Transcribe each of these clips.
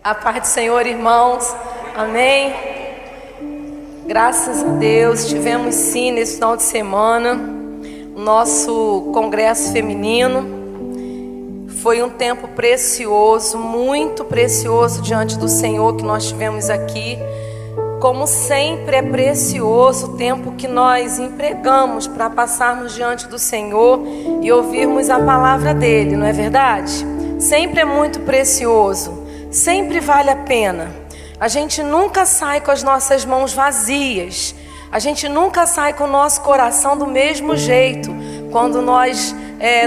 A paz do Senhor, irmãos. Amém. Graças a Deus, tivemos sim nesse final de semana o nosso congresso feminino. Foi um tempo precioso, muito precioso diante do Senhor que nós tivemos aqui. Como sempre é precioso o tempo que nós empregamos para passarmos diante do Senhor e ouvirmos a palavra dele, não é verdade? Sempre é muito precioso. Sempre vale a pena. A gente nunca sai com as nossas mãos vazias. A gente nunca sai com o nosso coração do mesmo jeito quando nós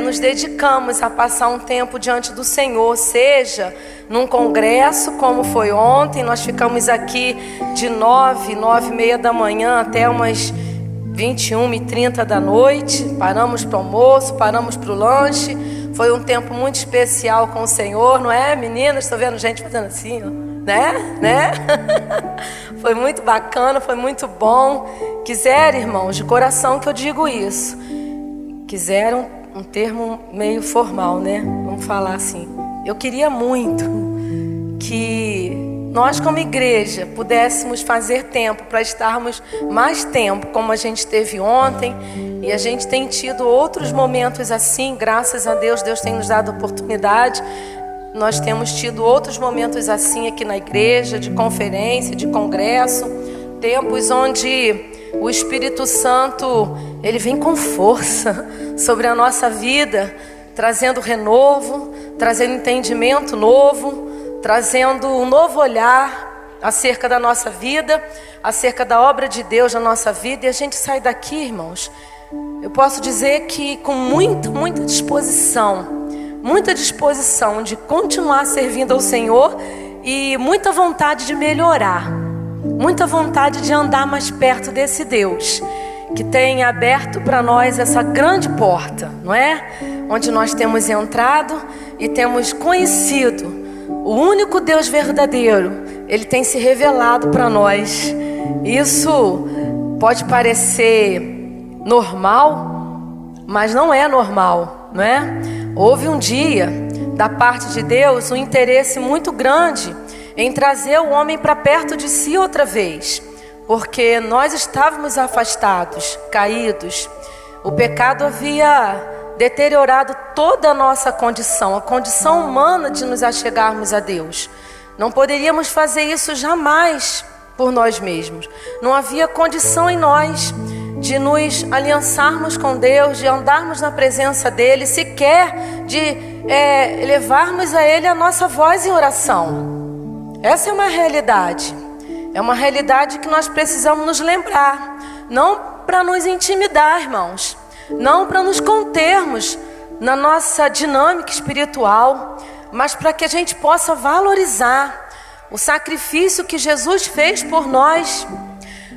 nos dedicamos a passar um tempo diante do Senhor, seja num congresso como foi ontem. Nós ficamos aqui de 9h30 da manhã até umas 21h30 da noite. Paramos para o almoço, paramos para o lanche. Foi um tempo muito especial com o Senhor, não é, meninas? Estou vendo gente fazendo assim, ó. Né? Foi muito bacana, foi muito bom. Quiser, irmãos, de coração que eu digo isso. Quiseram um termo meio formal, né? Vamos falar assim. Eu queria muito que nós, como igreja, pudéssemos fazer tempo para estarmos mais tempo, como a gente teve ontem. E a gente tem tido outros momentos assim, graças a Deus, Deus tem nos dado oportunidade. Nós temos tido outros momentos assim aqui na igreja, de conferência, de congresso. Tempos onde o Espírito Santo, ele vem com força sobre a nossa vida, trazendo renovo, trazendo entendimento novo, trazendo um novo olhar acerca da nossa vida, acerca da obra de Deus na nossa vida. E a gente sai daqui, irmãos, eu posso dizer que com muita disposição de continuar servindo ao Senhor e muita vontade de melhorar, muita vontade de andar mais perto desse Deus que tem aberto para nós essa grande porta, não é? Onde nós temos entrado e temos conhecido o único Deus verdadeiro. Ele tem se revelado para nós. Isso pode parecer normal, mas não é normal, não é? Houve um dia, da parte de Deus, um interesse muito grande em trazer o homem para perto de si outra vez, porque nós estávamos afastados, caídos. O pecado havia deteriorado toda a nossa condição, a condição humana de nos achegarmos a Deus. Não poderíamos fazer isso jamais por nós mesmos. Não havia condição em nós de nos aliançarmos com Deus, de andarmos na presença dEle, sequer de levarmos a Ele a nossa voz em oração. Essa é uma realidade. É uma realidade que nós precisamos nos lembrar. Não para nos intimidar, irmãos. Não para nos contermos na nossa dinâmica espiritual, mas para que a gente possa valorizar o sacrifício que Jesus fez por nós.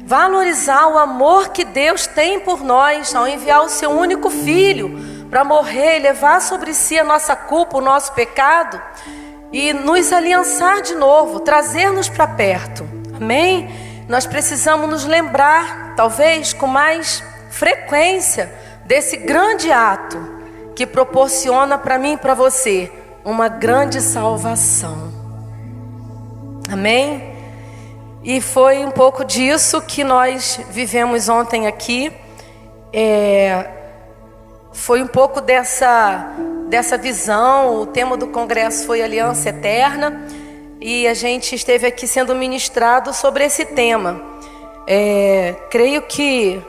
Valorizar o amor que Deus tem por nós ao enviar o seu único filho para morrer e levar sobre si a nossa culpa, o nosso pecado, e nos aliançar de novo, trazer-nos para perto. Amém? Nós precisamos nos lembrar, talvez com mais frequência, desse grande ato que proporciona para mim e para você uma grande salvação. Amém? E foi um pouco disso que nós vivemos ontem aqui. Foi um pouco dessa visão. O tema do congresso foi Aliança Eterna. E a gente esteve aqui sendo ministrado sobre esse tema. Creio que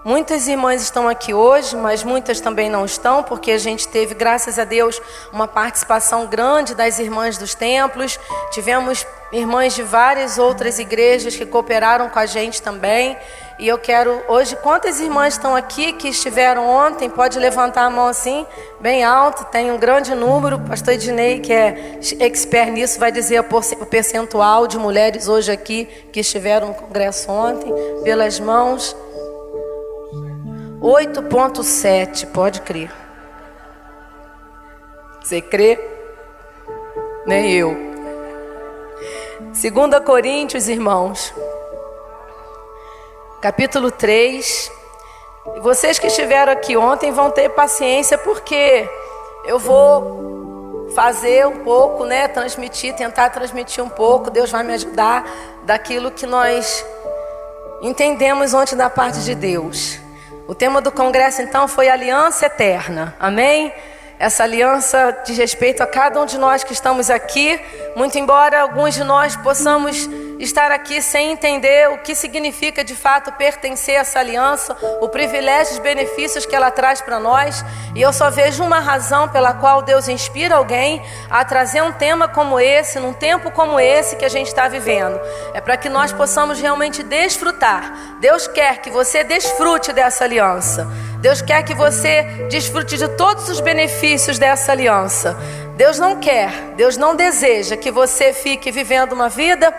muitas irmãs estão aqui hoje, mas muitas também não estão, porque a gente teve, graças a Deus, uma participação grande das irmãs dos templos. Tivemos irmãs de várias outras igrejas que cooperaram com a gente também. E eu quero hoje, quantas irmãs estão aqui que estiveram ontem? Pode levantar a mão assim, bem alto. Tem um grande número. O pastor Ednei, que é expert nisso, vai dizer o percentual de mulheres hoje aqui que estiveram no congresso ontem, pelas mãos. 8,7, pode crer. Você crê? Nem eu. 2 Coríntios, irmãos, capítulo 3. E vocês que estiveram aqui ontem vão ter paciência, porque eu vou fazer um pouco, né? Tentar transmitir um pouco. Deus vai me ajudar daquilo que nós entendemos ontem da parte de Deus. O tema do congresso então foi aliança eterna, amém? Essa aliança diz respeito a cada um de nós que estamos aqui, muito embora alguns de nós possamos estar aqui sem entender o que significa de fato pertencer a essa aliança, o privilégio e os benefícios que ela traz para nós. E eu só vejo uma razão pela qual Deus inspira alguém a trazer um tema como esse, num tempo como esse que a gente está vivendo. É para que nós possamos realmente desfrutar. Deus quer que você desfrute dessa aliança. Deus quer que você desfrute de todos os benefícios dessa aliança. Deus não quer, Deus não deseja que você fique vivendo uma vida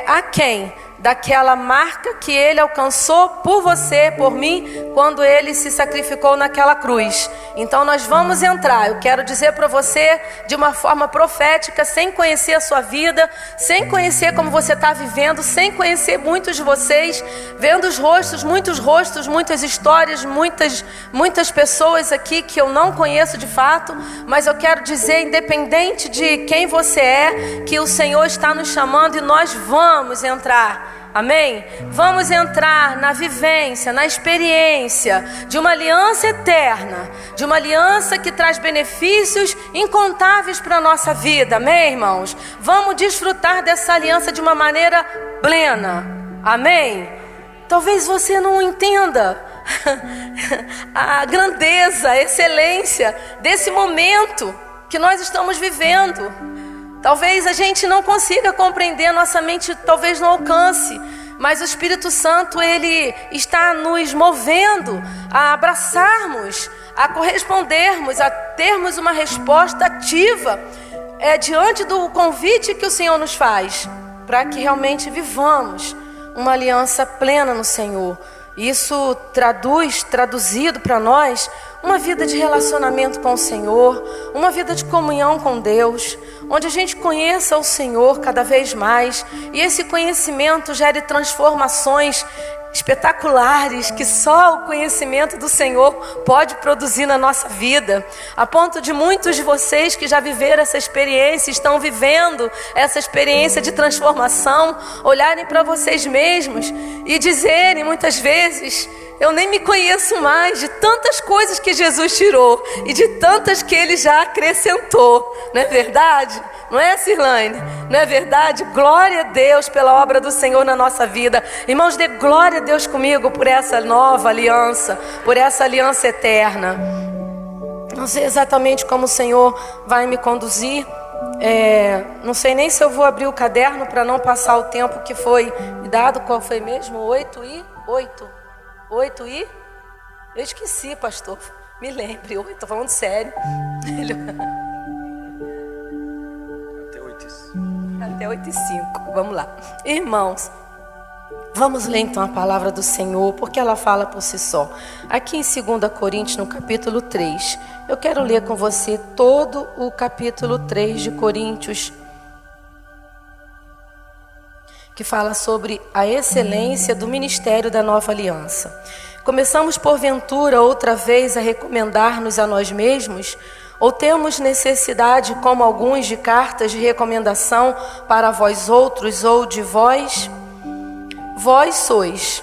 aquém daquela marca que Ele alcançou por você, por mim, quando Ele se sacrificou naquela cruz. Então nós vamos entrar, eu quero dizer para você de uma forma profética, sem conhecer a sua vida, sem conhecer como você está vivendo, sem conhecer muitos de vocês, vendo os rostos, muitas histórias, muitas pessoas aqui que eu não conheço de fato, mas eu quero dizer, independente de quem você é, que o Senhor está nos chamando e nós vamos entrar. Amém? Vamos entrar na vivência, na experiência de uma aliança eterna, de uma aliança que traz benefícios incontáveis para a nossa vida. Amém, irmãos? Vamos desfrutar dessa aliança de uma maneira plena. Amém? Talvez você não entenda a grandeza, a excelência desse momento que nós estamos vivendo. Talvez a gente não consiga compreender, nossa mente talvez não alcance, mas o Espírito Santo, Ele está nos movendo a abraçarmos, a correspondermos, a termos uma resposta ativa diante do convite que o Senhor nos faz, para que realmente vivamos uma aliança plena no Senhor. Isso traduzido para nós, uma vida de relacionamento com o Senhor, uma vida de comunhão com Deus, onde a gente conheça o Senhor cada vez mais, e esse conhecimento gere transformações espetaculares que só o conhecimento do Senhor pode produzir na nossa vida, a ponto de muitos de vocês que já viveram essa experiência, estão vivendo essa experiência de transformação, olharem para vocês mesmos e dizerem muitas vezes: eu nem me conheço mais, de tantas coisas que Jesus tirou e de tantas que Ele já acrescentou. Não é verdade? Não é, Cirlane? Não é verdade? Glória a Deus pela obra do Senhor na nossa vida. Irmãos, dê glória a Deus comigo por essa nova aliança, por essa aliança eterna. Não sei exatamente como o Senhor vai me conduzir. Não sei nem se eu vou abrir o caderno para não passar o tempo que foi me dado. Qual foi mesmo? 8 e... Eu esqueci, pastor. Me lembre. Estou falando sério. Até 8:05. Vamos lá. Irmãos, vamos ler então a palavra do Senhor, porque ela fala por si só. Aqui em 2 Coríntios, no capítulo 3. Eu quero ler com você todo o capítulo 3 de Coríntios, que fala sobre a excelência do ministério da nova aliança. Começamos porventura outra vez a recomendar-nos a nós mesmos, ou temos necessidade, como alguns, de cartas de recomendação para vós outros, ou de vós? Vós sois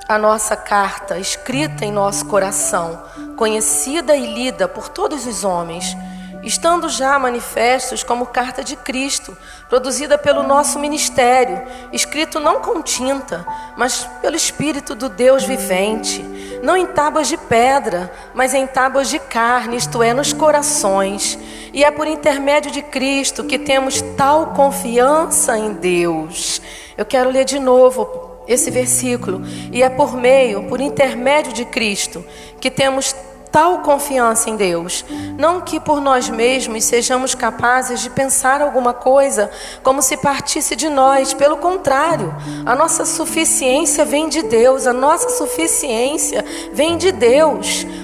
a nossa carta, escrita em nosso coração, conhecida e lida por todos os homens, estando já manifestos como carta de Cristo, produzida pelo nosso ministério, escrito não com tinta, mas pelo Espírito do Deus vivente, não em tábuas de pedra, mas em tábuas de carne, isto é, nos corações. E é por intermédio de Cristo que temos tal confiança em Deus. Eu quero ler de novo esse versículo. E é por intermédio de Cristo que temos tal confiança em Deus, não que por nós mesmos sejamos capazes de pensar alguma coisa como se partisse de nós. Pelo contrário, a nossa suficiência vem de Deus,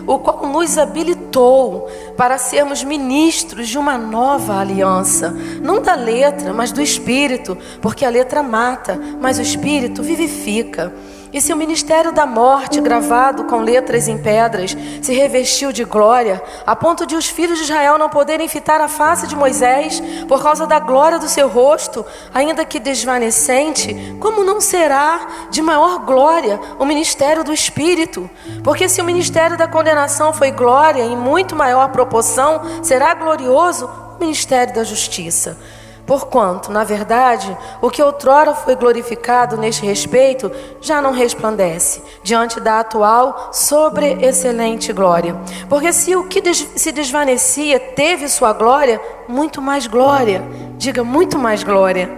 o qual nos habilitou para sermos ministros de uma nova aliança, não da letra, mas do Espírito, porque a letra mata, mas o Espírito vivifica. E se o ministério da morte, gravado com letras em pedras, se revestiu de glória, a ponto de os filhos de Israel não poderem fitar a face de Moisés, por causa da glória do seu rosto, ainda que desvanecente, como não será de maior glória o ministério do Espírito? Porque se o ministério da condenação foi glória, em muito maior proporção será glorioso o ministério da justiça. Porquanto, na verdade, o que outrora foi glorificado neste respeito já não resplandece diante da atual sobreexcelente glória. Porque se o que se desvanecia teve sua glória, muito mais glória. Diga, muito mais glória.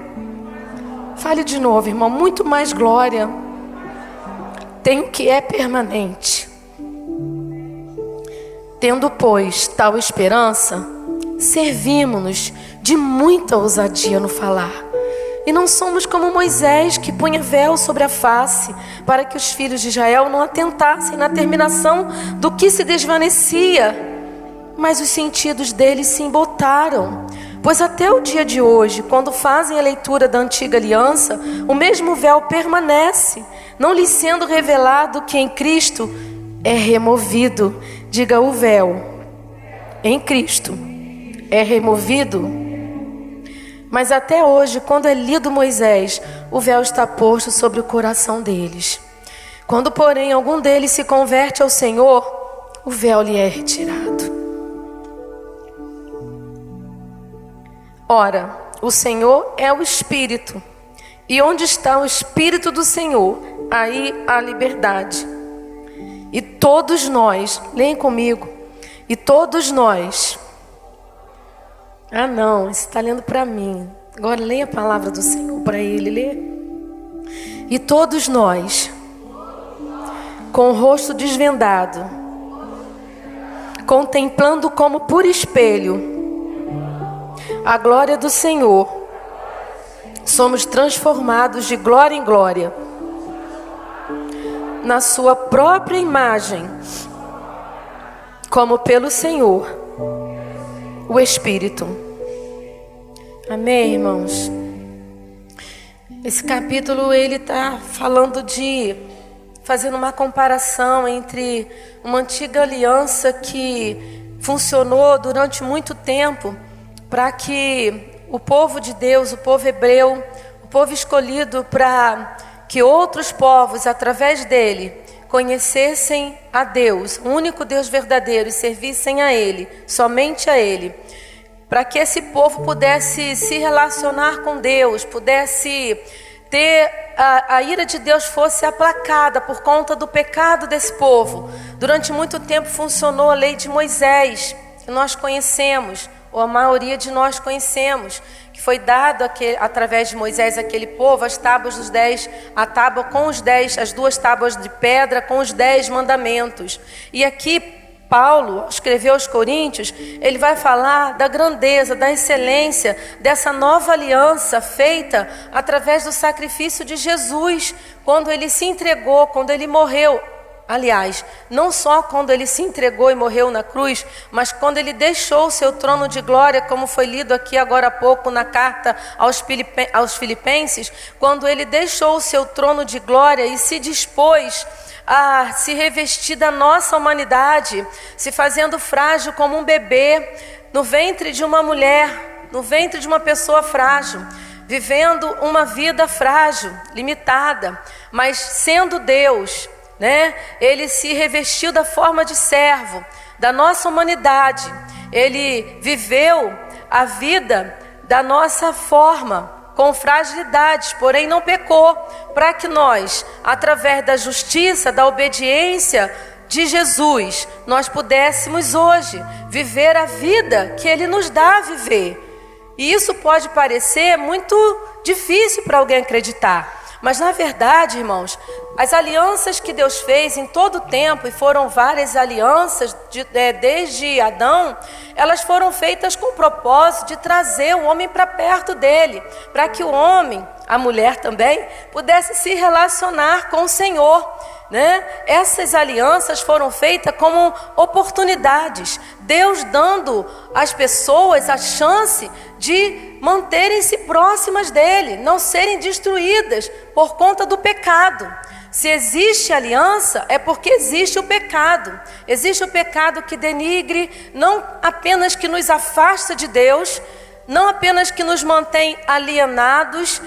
Fale de novo, irmão, muito mais glória. Tem o que é permanente. Tendo, pois, tal esperança, servimos-nos de muita ousadia no falar. E não somos como Moisés, que punha véu sobre a face, para que os filhos de Israel não atentassem na terminação do que se desvanecia. Mas os sentidos deles se embotaram. Pois até o dia de hoje, quando fazem a leitura da antiga aliança, o mesmo véu permanece, não lhes sendo revelado que em Cristo é removido. Diga, o véu em Cristo é removido. Mas até hoje, quando é lido Moisés, o véu está posto sobre o coração deles. Quando, porém, algum deles se converte ao Senhor, o véu lhe é retirado. Ora, o Senhor é o Espírito, e onde está o Espírito do Senhor, aí há liberdade. E todos nós, leem comigo, e todos nós... Ah não, você está lendo para mim. Agora leia a palavra do Senhor para ele, lê. E todos nós, com o rosto desvendado, contemplando como por espelho a glória do Senhor, somos transformados de glória em glória, na sua própria imagem, como pelo Senhor, o Espírito. Amém, irmãos? Esse capítulo, ele está falando fazendo uma comparação entre uma antiga aliança que funcionou durante muito tempo para que o povo de Deus, o povo hebreu, o povo escolhido para que outros povos, através dele, conhecessem a Deus, o único Deus verdadeiro, e servissem a Ele, somente a Ele, para que esse povo pudesse se relacionar com Deus, pudesse ter a ira de Deus fosse aplacada por conta do pecado desse povo. Durante muito tempo funcionou a lei de Moisés, que nós conhecemos, ou a maioria de nós conhecemos, que foi dado através de Moisés àquele povo, as tábuas dos 10, a tábua com os 10, as 2 tábuas de pedra com os 10 mandamentos. E aqui Paulo escreveu aos Coríntios, ele vai falar da grandeza, da excelência dessa nova aliança feita através do sacrifício de Jesus, quando ele se entregou, quando ele morreu. Aliás, não só quando ele se entregou e morreu na cruz, mas quando ele deixou o seu trono de glória, como foi lido aqui agora há pouco na carta aos Filipenses, quando ele deixou o seu trono de glória e se dispôs a se revestir da nossa humanidade, se fazendo frágil como um bebê, no ventre de uma mulher, no ventre de uma pessoa frágil, vivendo uma vida frágil, limitada, mas sendo Deus, né? Ele se revestiu da forma de servo, da nossa humanidade. Ele viveu a vida da nossa forma, com fragilidades, porém não pecou, para que nós, através da justiça, da obediência de Jesus, nós pudéssemos hoje viver a vida que Ele nos dá a viver. E isso pode parecer muito difícil para alguém acreditar, mas na verdade, irmãos, as alianças que Deus fez em todo o tempo, e foram várias alianças desde Adão, elas foram feitas com o propósito de trazer o homem para perto dele, para que o homem, a mulher também, pudesse se relacionar com o Senhor, né? Essas alianças foram feitas como oportunidades, Deus dando às pessoas a chance de manterem-se próximas dele, não serem destruídas por conta do pecado. Se existe aliança, é porque existe o pecado. Existe o pecado que denigre, não apenas que nos afasta de Deus, não apenas que nos mantém alienados,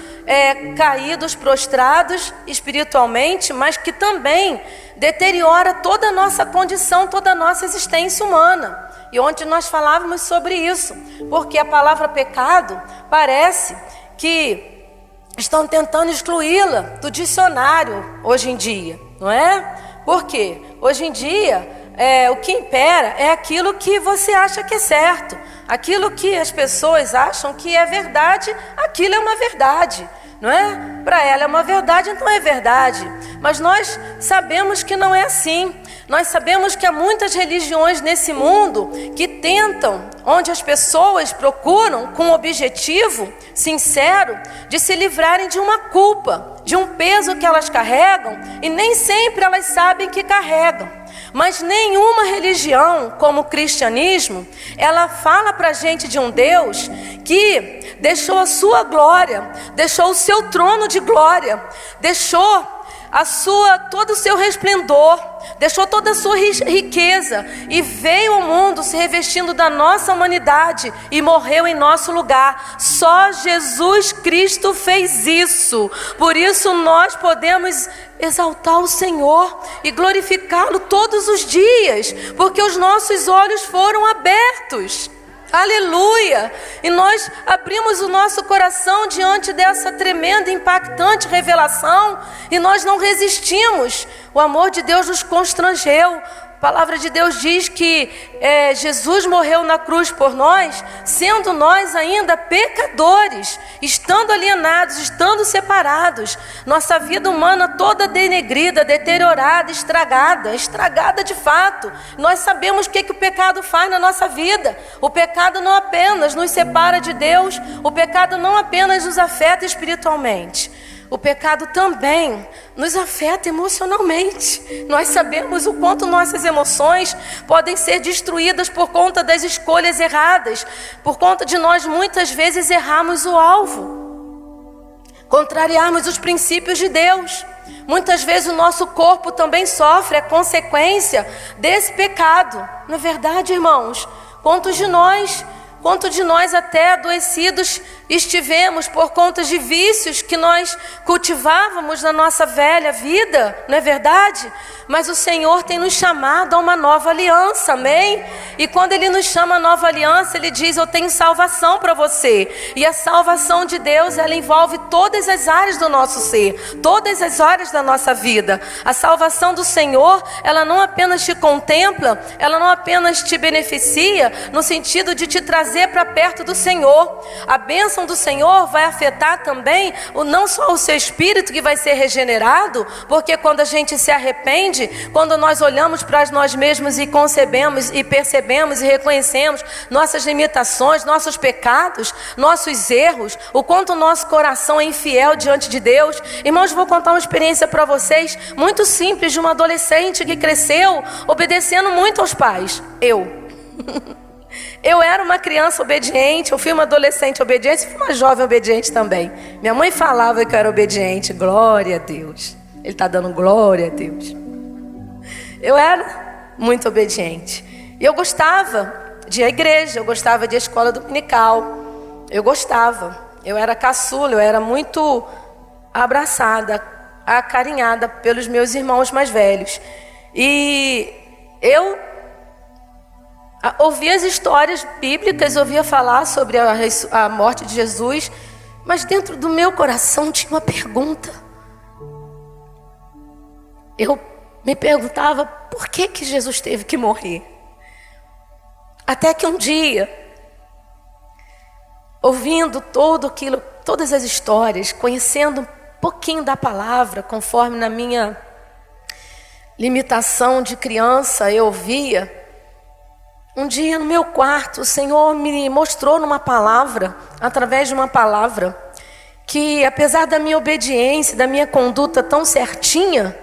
caídos, prostrados espiritualmente, mas que também deteriora toda a nossa condição, toda a nossa existência humana. E ontem nós falávamos sobre isso, porque a palavra pecado parece que estão tentando excluí-la do dicionário hoje em dia, não é? Por quê? Hoje em dia, o que impera é aquilo que você acha que é certo. Aquilo que as pessoas acham que é verdade, aquilo é uma verdade, não é? Para ela é uma verdade, então é verdade. Mas nós sabemos que não é assim. Nós sabemos que há muitas religiões nesse mundo que tentam, onde as pessoas procuram com o objetivo sincero de se livrarem de uma culpa, de um peso que elas carregam e nem sempre elas sabem que carregam. Mas nenhuma religião, como o cristianismo, ela fala para a gente de um Deus que deixou a sua glória, deixou o seu trono de glória, deixou todo o seu resplendor, deixou toda a sua riqueza e veio ao mundo se revestindo da nossa humanidade e morreu em nosso lugar. Só Jesus Cristo fez isso. Por isso nós podemos exaltar o Senhor e glorificá-lo todos os dias, porque os nossos olhos foram abertos. Aleluia! E nós abrimos o nosso coração diante dessa tremenda, impactante revelação e nós não resistimos. O amor de Deus nos constrangeu. A palavra de Deus diz que Jesus morreu na cruz por nós, sendo nós ainda pecadores, estando alienados, estando separados. Nossa vida humana toda denegrida, deteriorada, estragada de fato. Nós sabemos o que o pecado faz na nossa vida. O pecado não apenas nos separa de Deus, o pecado não apenas nos afeta espiritualmente. O pecado também nos afeta emocionalmente. Nós sabemos o quanto nossas emoções podem ser destruídas por conta das escolhas erradas, por conta de nós muitas vezes errarmos o alvo, contrariarmos os princípios de Deus. Muitas vezes o nosso corpo também sofre a consequência desse pecado. Não é verdade, irmãos? Quantos de nós até adoecidos estivemos por conta de vícios que nós cultivávamos na nossa velha vida, não é verdade? Mas o Senhor tem nos chamado a uma nova aliança, amém? E quando Ele nos chama a nova aliança, Ele diz: eu tenho salvação para você. E a salvação de Deus, ela envolve todas as áreas do nosso ser, todas as áreas da nossa vida. A salvação do Senhor, ela não apenas te contempla, ela não apenas te beneficia no sentido de te trazer para perto do Senhor. A bênção do Senhor vai afetar também não só o seu espírito, que vai ser regenerado, porque quando a gente se arrepende, quando nós olhamos para nós mesmos e concebemos e percebemos e reconhecemos nossas limitações, nossos pecados, nossos erros, o quanto o nosso coração é infiel diante de Deus. Irmãos, vou contar uma experiência para vocês muito simples de uma adolescente que cresceu obedecendo muito aos pais. Eu era uma criança obediente, eu fui uma adolescente obediente, fui uma jovem obediente também. Minha mãe falava que eu era obediente, glória a Deus. Ele está dando glória a Deus. Eu era muito obediente. E eu gostava de ir à igreja, eu gostava de ir à escola dominical. Eu gostava. Eu era caçula, eu era muito abraçada, acarinhada pelos meus irmãos mais velhos. E eu ouvia as histórias bíblicas, ouvia falar sobre a morte de Jesus, mas dentro do meu coração tinha uma pergunta. Eu me perguntava por que Jesus teve que morrer. Até que um dia, ouvindo todas as histórias, conhecendo um pouquinho da palavra, conforme na minha limitação de criança eu ouvia, um dia no meu quarto o Senhor me mostrou numa palavra, através de uma palavra, que apesar da minha obediência, da minha conduta tão certinha,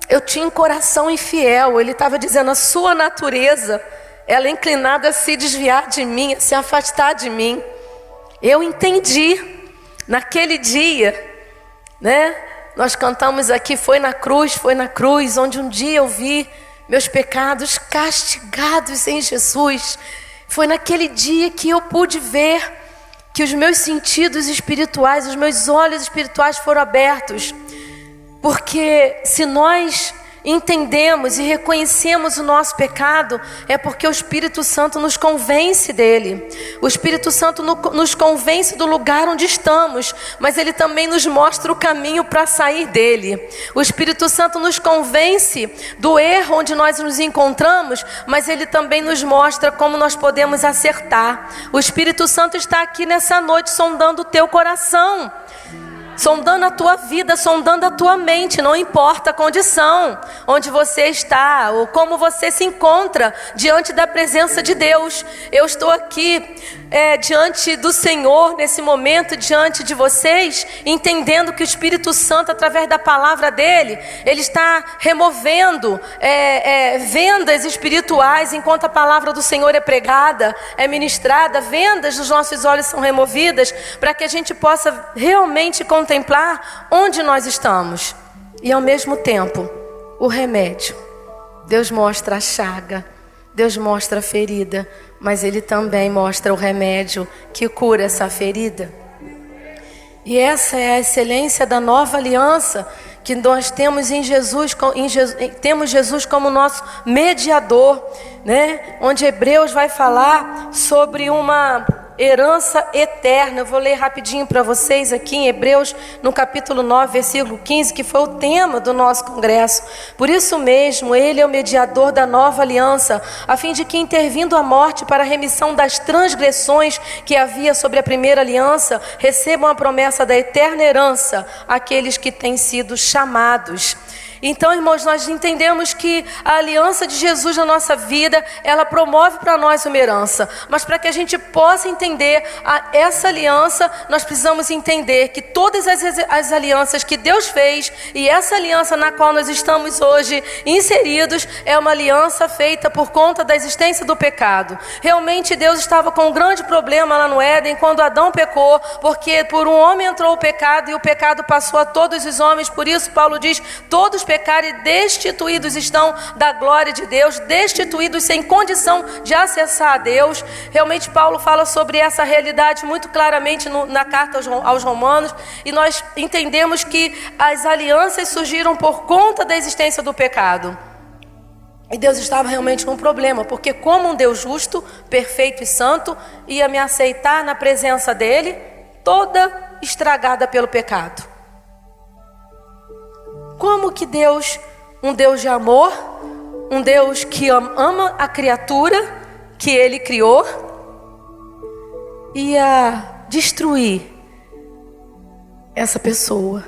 eu tinha um coração infiel. Ele estava dizendo: a sua natureza, ela é inclinada a se desviar de mim, a se afastar de mim. Eu entendi naquele dia, Nós cantamos aqui, foi na cruz, onde um dia eu vi meus pecados castigados em Jesus. Foi naquele dia que eu pude ver que os meus sentidos espirituais, os meus olhos espirituais foram abertos. Porque se nós entendemos e reconhecemos o nosso pecado, é porque o Espírito Santo nos convence dele. O Espírito Santo nos convence do lugar onde estamos, mas ele também nos mostra o caminho para sair dele. O Espírito Santo nos convence do erro onde nós nos encontramos, mas ele também nos mostra como nós podemos acertar. O Espírito Santo está aqui nessa noite sondando o teu coração, sondando a tua vida, sondando a tua mente. Não importa a condição onde você está ou como você se encontra diante da presença de Deus. Eu estou aqui diante do Senhor nesse momento, diante de vocês, entendendo que o Espírito Santo, através da palavra dele, ele está removendo vendas espirituais enquanto a palavra do Senhor é pregada, é ministrada. Vendas dos nossos olhos são removidas para que a gente possa realmente contemplar onde nós estamos. E ao mesmo tempo, o remédio. Deus mostra a chaga, Deus mostra a ferida, mas ele também mostra o remédio que cura essa ferida. E essa é a excelência da nova aliança, que nós temos em Jesus, temos Jesus como nosso mediador, né? Onde Hebreus vai falar sobre uma herança eterna. Eu vou ler rapidinho para vocês aqui em Hebreus, no capítulo 9, versículo 15, que foi o tema do nosso congresso. Por isso mesmo, ele é o mediador da nova aliança, a fim de que, intervindo a morte para a remissão das transgressões que havia sobre a primeira aliança, recebam a promessa da eterna herança aqueles que têm sido chamados. Então, irmãos, nós entendemos que a aliança de Jesus na nossa vida, ela promove para nós uma herança. Mas para que a gente possa entender essa aliança, nós precisamos entender que todas as alianças que Deus fez, e essa aliança na qual nós estamos hoje inseridos, é uma aliança feita por conta da existência do pecado. Realmente Deus estava com um grande problema lá no Éden, quando Adão pecou, porque por um homem entrou o pecado, e o pecado passou a todos os homens. Por isso Paulo diz, todos pecaram e destituídos estão da glória de Deus, destituídos sem condição de acessar a Deus. Realmente Paulo fala sobre essa realidade muito claramente na carta aos Romanos, e nós entendemos que as alianças surgiram por conta da existência do pecado. E Deus estava realmente com um problema, porque como um Deus justo, perfeito e santo, ia me aceitar na presença dele, toda estragada pelo pecado? Como que Deus, um Deus de amor, um Deus que ama a criatura que ele criou, ia destruir essa pessoa?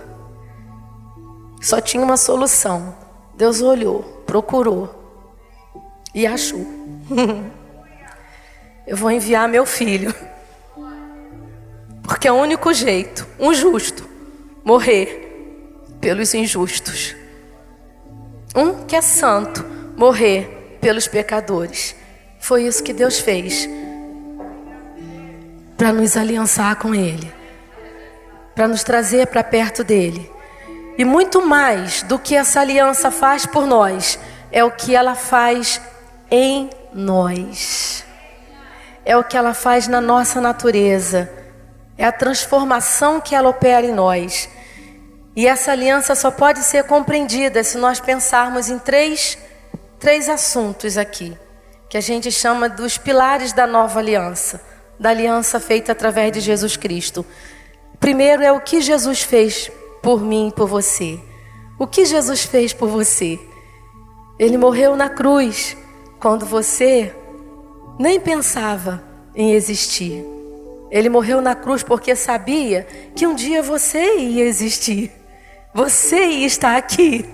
Só tinha uma solução. Deus olhou, procurou e achou. Eu vou enviar meu filho, porque é o único jeito, um justo, morrer pelos injustos. Um que é santo, morrer pelos pecadores. Foi isso que Deus fez para nos aliançar com ele, para nos trazer para perto dele. E muito mais do que essa aliança faz por nós, é o que ela faz em nós. É o que ela faz na nossa natureza. É a transformação que ela opera em nós. E essa aliança só pode ser compreendida se nós pensarmos em três assuntos aqui, que a gente chama dos pilares da nova aliança, da aliança feita através de Jesus Cristo. Primeiro é o que Jesus fez por mim e por você. O que Jesus fez por você? Ele morreu na cruz quando você nem pensava em existir. Ele morreu na cruz porque sabia que um dia você ia existir. Você ia estar aqui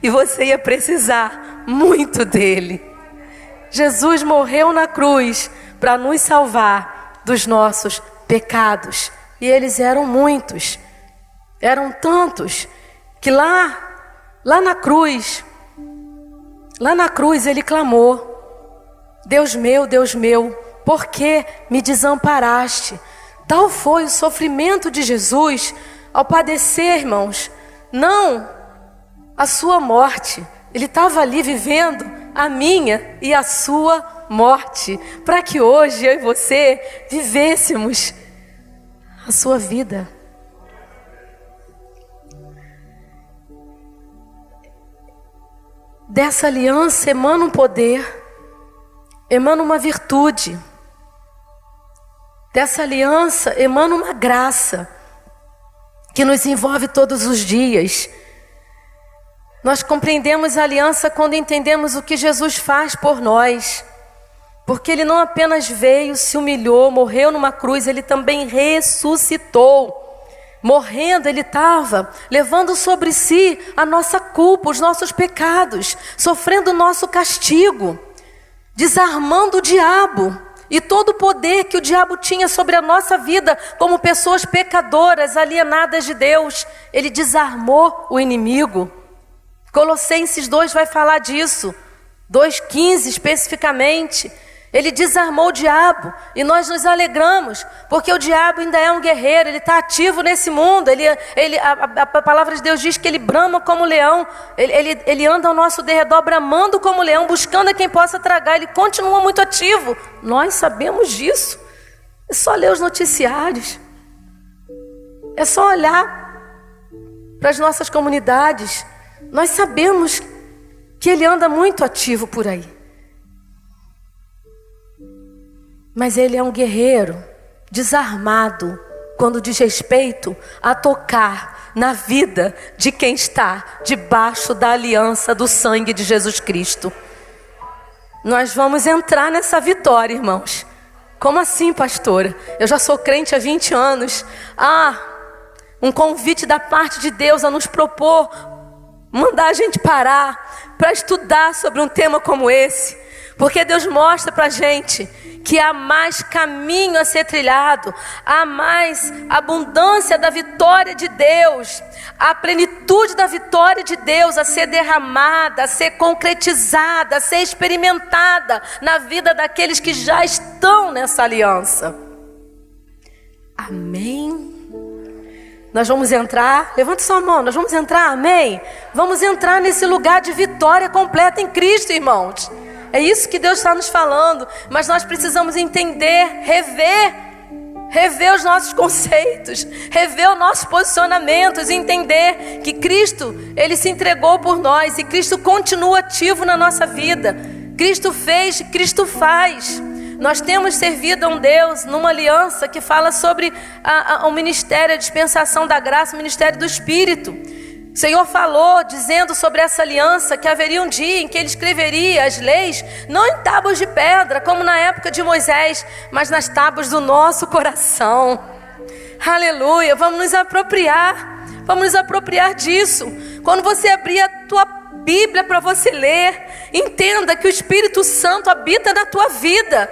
e você ia precisar muito dele. Jesus morreu na cruz para nos salvar dos nossos pecados. E eles eram muitos, eram tantos, que lá na cruz ele clamou: Deus meu, por que me desamparaste? Tal foi o sofrimento de Jesus ao padecer, irmãos, não a sua morte. Ele estava ali vivendo a minha e a sua morte, para que hoje eu e você vivêssemos a sua vida. Dessa aliança emana um poder, emana uma virtude. Dessa aliança emana uma graça que nos envolve todos os dias. Nós compreendemos a aliança quando entendemos o que Jesus faz por nós. Porque Ele não apenas veio, se humilhou, morreu numa cruz, Ele também ressuscitou. Morrendo, Ele estava levando sobre si a nossa culpa, os nossos pecados, sofrendo o nosso castigo, desarmando o diabo e todo o poder que o diabo tinha sobre a nossa vida como pessoas pecadoras, alienadas de Deus. Ele desarmou o inimigo. Colossenses 2 vai falar disso, 2,15 especificamente. Ele desarmou o diabo e nós nos alegramos, porque o diabo ainda é um guerreiro, ele está ativo nesse mundo. A palavra de Deus diz que ele brama como leão, ele anda ao nosso derredor bramando como leão, buscando a quem possa tragar. Ele continua muito ativo, nós sabemos disso. É só ler os noticiários, é só olhar para as nossas comunidades. Nós sabemos que ele anda muito ativo por aí. Mas ele é um guerreiro desarmado quando diz respeito a tocar na vida de quem está debaixo da aliança do sangue de Jesus Cristo. Nós vamos entrar nessa vitória, irmãos. Como assim, pastora? Eu já sou crente há 20 anos. Um convite da parte de Deus a nos propor, mandar a gente parar para estudar sobre um tema como esse. Porque Deus mostra para a gente que há mais caminho a ser trilhado, há mais abundância da vitória de Deus, a plenitude da vitória de Deus a ser derramada, a ser concretizada, a ser experimentada na vida daqueles que já estão nessa aliança. Amém? Nós vamos entrar, levante sua mão, nós vamos entrar, amém? Vamos entrar nesse lugar de vitória completa em Cristo, irmãos. É isso que Deus está nos falando, mas nós precisamos entender, rever os nossos conceitos, rever os nossos posicionamentos, entender que Cristo, Ele se entregou por nós e Cristo continua ativo na nossa vida. Cristo fez, Cristo faz. Nós temos servido a um Deus numa aliança que fala sobre o ministério, a dispensação da graça, o ministério do Espírito. O Senhor falou, dizendo sobre essa aliança, que haveria um dia em que Ele escreveria as leis, não em tábuas de pedra, como na época de Moisés, mas nas tábuas do nosso coração. Aleluia, vamos nos apropriar disso. Quando você abrir a tua Bíblia para você ler, entenda que o Espírito Santo habita na tua vida.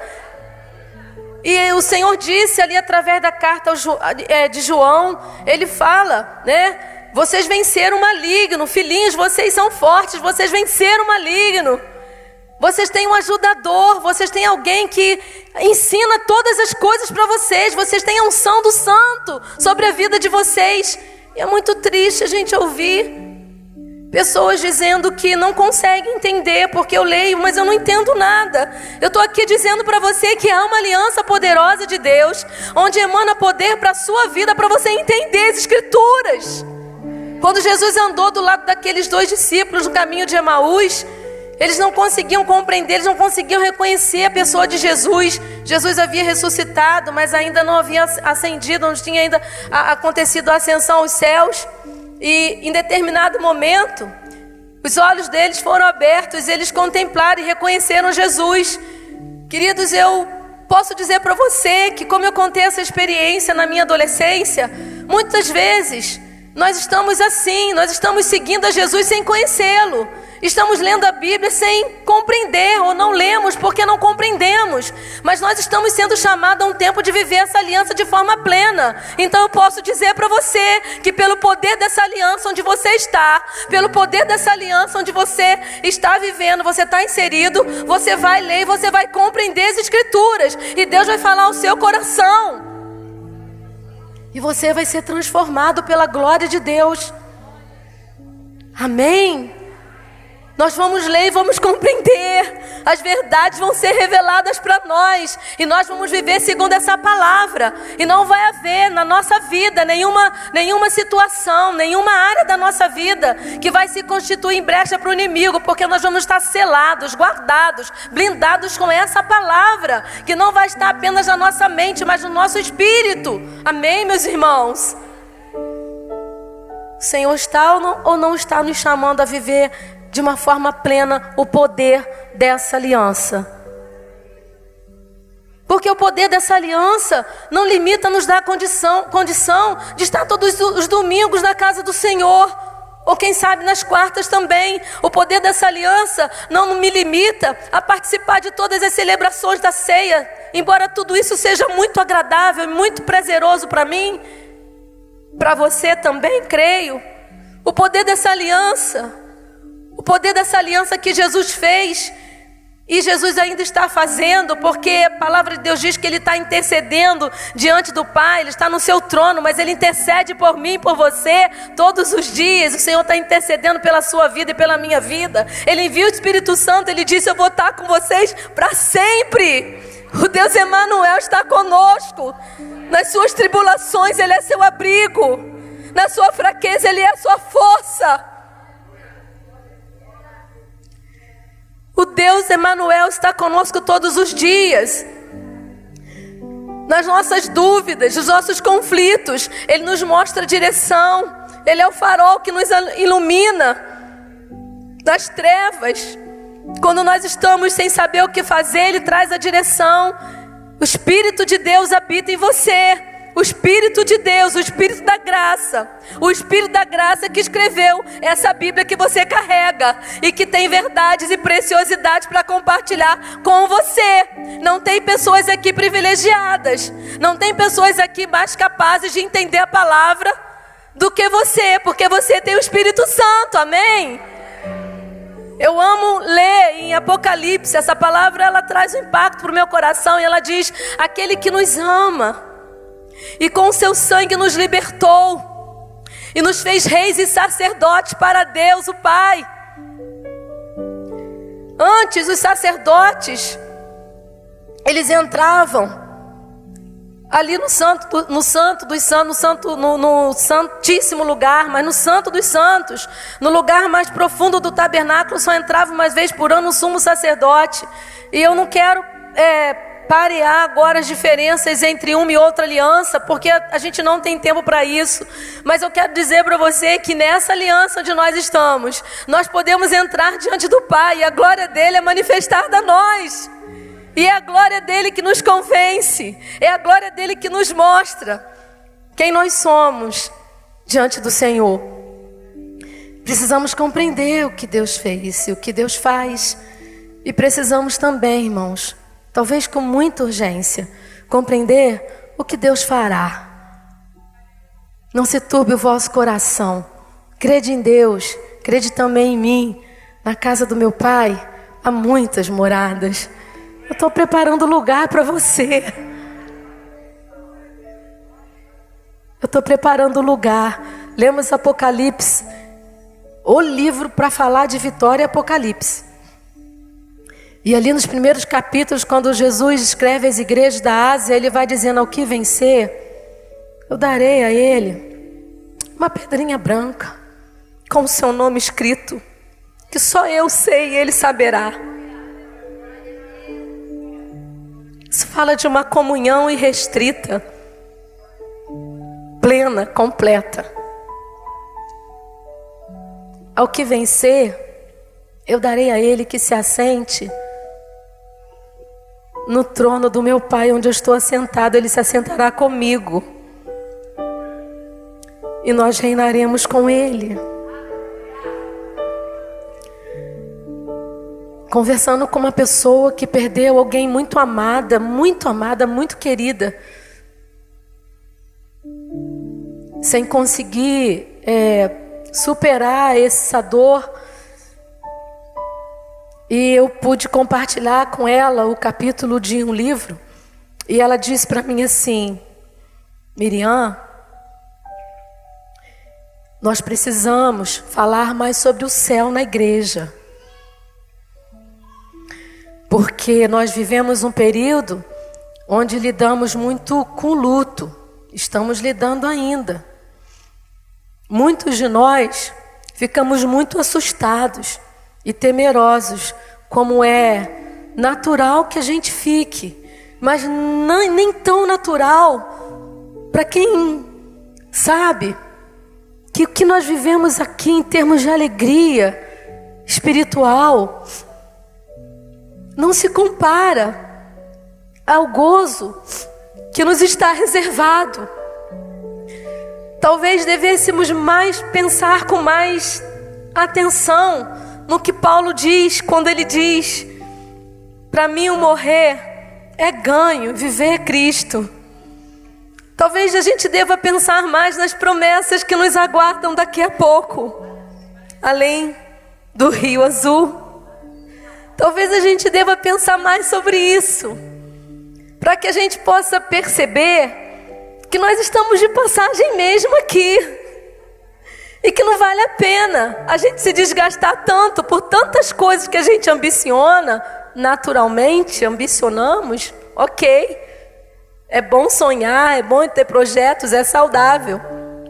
E o Senhor disse ali através da carta de João, Ele fala, né? Vocês venceram o maligno, filhinhos, vocês são fortes, vocês venceram o maligno. Vocês têm um ajudador, vocês têm alguém que ensina todas as coisas para vocês. Vocês têm a unção do santo sobre a vida de vocês. E é muito triste a gente ouvir pessoas dizendo que não conseguem entender, porque eu leio, mas eu não entendo nada. Eu estou aqui dizendo para você que há uma aliança poderosa de Deus, onde emana poder para a sua vida, para você entender as Escrituras. Quando Jesus andou do lado daqueles 2 discípulos no caminho de Emaús, eles não conseguiam compreender, eles não conseguiam reconhecer a pessoa de Jesus. Jesus havia ressuscitado, mas ainda não havia ascendido, não tinha ainda acontecido a ascensão aos céus. E em determinado momento, os olhos deles foram abertos, eles contemplaram e reconheceram Jesus. Queridos, eu posso dizer para você que, como eu contei essa experiência na minha adolescência, muitas vezes nós estamos assim, nós estamos seguindo a Jesus sem conhecê-lo. Estamos lendo a Bíblia sem compreender, ou não lemos porque não compreendemos. Mas nós estamos sendo chamados a um tempo de viver essa aliança de forma plena. Então eu posso dizer para você que pelo poder dessa aliança onde você está, pelo poder dessa aliança onde você está vivendo, você está inserido, você vai ler e você vai compreender as Escrituras. E Deus vai falar ao seu coração. E você vai ser transformado pela glória de Deus. Amém? Nós vamos ler e vamos compreender. As verdades vão ser reveladas para nós. E nós vamos viver segundo essa palavra. E não vai haver na nossa vida nenhuma situação, nenhuma área da nossa vida que vai se constituir em brecha para o inimigo. Porque nós vamos estar selados, guardados, blindados com essa palavra. Que não vai estar apenas na nossa mente, mas no nosso espírito. Amém, meus irmãos? O Senhor está ou não está nos chamando a viver de uma forma plena o poder dessa aliança? Porque o poder dessa aliança não limita, nos dá condição de estar todos os domingos na casa do Senhor, ou quem sabe nas quartas também. O poder dessa aliança não me limita a participar de todas as celebrações da ceia, embora tudo isso seja muito agradável e muito prazeroso para mim, para você também, creio. O poder dessa aliança, o poder dessa aliança que Jesus fez e Jesus ainda está fazendo, porque a palavra de Deus diz que Ele está intercedendo diante do Pai. Ele está no seu trono, mas Ele intercede por mim e por você todos os dias. O Senhor está intercedendo pela sua vida e pela minha vida. Ele envia o Espírito Santo, Ele disse: eu vou estar com vocês para sempre. O Deus Emanuel está conosco. Nas suas tribulações Ele é seu abrigo, na sua fraqueza Ele é a sua força. O Deus Emanuel está conosco todos os dias. Nas nossas dúvidas, nos nossos conflitos, Ele nos mostra a direção. Ele é o farol que nos ilumina das trevas. Quando nós estamos sem saber o que fazer, Ele traz a direção. O Espírito de Deus habita em você. O Espírito de Deus, o Espírito da graça. O Espírito da graça que escreveu essa Bíblia que você carrega e que tem verdades e preciosidades para compartilhar com você. Não tem pessoas aqui privilegiadas. Não tem pessoas aqui mais capazes de entender a palavra do que você, porque você tem o Espírito Santo. Amém? Eu amo ler em Apocalipse. Essa palavra, ela traz um impacto para o meu coração. E ela diz: aquele que nos ama e com o seu sangue nos libertou e nos fez reis e sacerdotes para Deus o Pai. Antes, os sacerdotes, eles entravam ali no santíssimo lugar, mas no santo dos santos, no lugar mais profundo do tabernáculo, só entrava uma vez por ano o sumo sacerdote. E eu não quero parear agora as diferenças entre uma e outra aliança, porque a gente não tem tempo para isso. Mas eu quero dizer para você que nessa aliança onde nós estamos, nós podemos entrar diante do Pai, e a glória dele é manifestada a nós. E é a glória dele que nos convence, é a glória dele que nos mostra quem nós somos diante do Senhor. Precisamos compreender o que Deus fez e o que Deus faz. E precisamos também, irmãos, talvez com muita urgência, compreender o que Deus fará. Não se turbe o vosso coração. Crede em Deus, crede também em mim. Na casa do meu Pai há muitas moradas. Eu estou preparando lugar para você. Eu estou preparando lugar. Lemos Apocalipse, o livro para falar de vitória, Apocalipse. E ali nos primeiros capítulos, quando Jesus escreve às igrejas da Ásia, ele vai dizendo: ao que vencer, eu darei a ele uma pedrinha branca com o seu nome escrito, que só eu sei e ele saberá. Isso fala de uma comunhão irrestrita, plena, completa. Ao que vencer, eu darei a ele que se assente no trono do meu Pai, onde eu estou assentado. Ele se assentará comigo e nós reinaremos com ele. Conversando com uma pessoa que perdeu alguém muito amada, muito querida, sem conseguir superar essa dor. E eu pude compartilhar com ela o capítulo de um livro. E ela disse para mim assim: Miriam, Nós precisamos falar mais sobre o céu na igreja. Porque nós vivemos um período onde lidamos muito com luto. Estamos lidando ainda. Muitos de nós ficamos muito assustados e temerosos, como é natural que a gente fique, mas nem tão natural para quem sabe que o que nós vivemos aqui em termos de alegria espiritual não se compara ao gozo que nos está reservado. Talvez devêssemos pensar com mais atenção no que Paulo diz, quando ele diz: para mim o morrer é ganho, viver é Cristo. Talvez a gente deva pensar mais nas promessas que nos aguardam daqui a pouco, além do Rio Azul. Talvez a gente deva pensar mais sobre isso, para que a gente possa perceber que nós estamos de passagem mesmo aqui, e que não vale a pena a gente se desgastar tanto por tantas coisas que a gente ambiciona, naturalmente ambicionamos, ok. É bom sonhar, é bom ter projetos, é saudável,